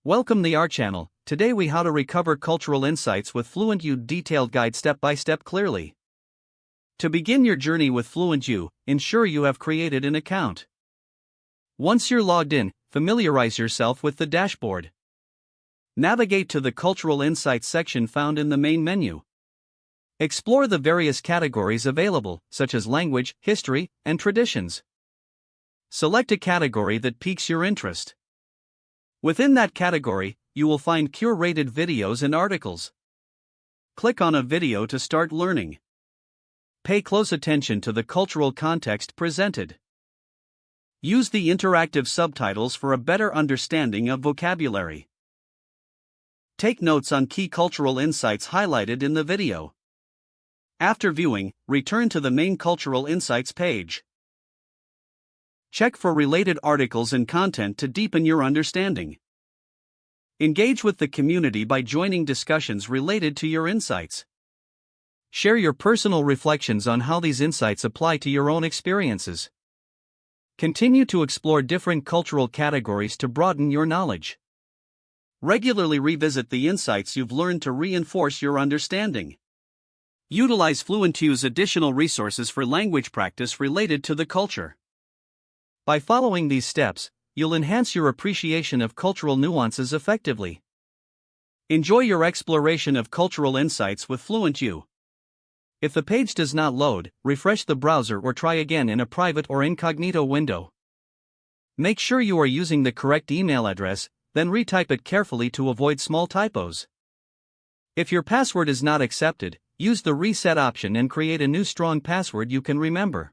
Welcome to our channel. Today we how to recover cultural insights with FluentU detailed guide step by step clearly. To begin your journey with FluentU, ensure you have created an account. Once you're logged in, familiarize yourself with the dashboard. Navigate to the Cultural Insights section found in the main menu. Explore the various categories available, such as language, history, and traditions. Select a category that piques your interest. Within that category, you will find curated videos and articles. Click on a video to start learning. Pay close attention to the cultural context presented. Use the interactive subtitles for a better understanding of vocabulary. Take notes on key cultural insights highlighted in the video. After viewing, return to the main Cultural Insights page. Check for related articles and content to deepen your understanding. Engage with the community by joining discussions related to your insights. Share your personal reflections on how these insights apply to your own experiences. Continue to explore different cultural categories to broaden your knowledge. Regularly revisit the insights you've learned to reinforce your understanding. Utilize FluentU's additional resources for language practice related to the culture. By following these steps, you'll enhance your appreciation of cultural nuances effectively. Enjoy your exploration of cultural insights with FluentU. If the page does not load, refresh the browser or try again in a private or incognito window. Make sure you are using the correct email address, then retype it carefully to avoid small typos. If your password is not accepted, use the reset option and create a new strong password you can remember.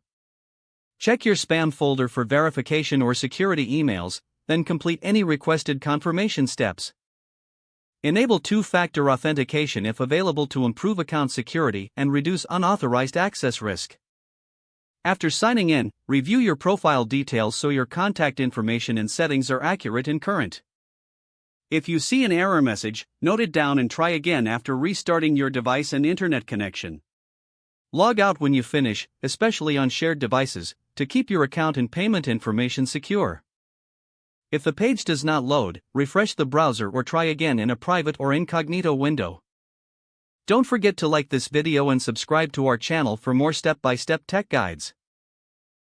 Check your spam folder for verification or security emails, then complete any requested confirmation steps. Enable two-factor authentication if available to improve account security and reduce unauthorized access risk. After signing in, review your profile details so your contact information and settings are accurate and current. If you see an error message, note it down and try again after restarting your device and internet connection. Log out when you finish, especially on shared devices, to keep your account and payment information secure. If the page does not load, refresh the browser or try again in a private or incognito window. Don't forget to like this video and subscribe to our channel for more step-by-step tech guides.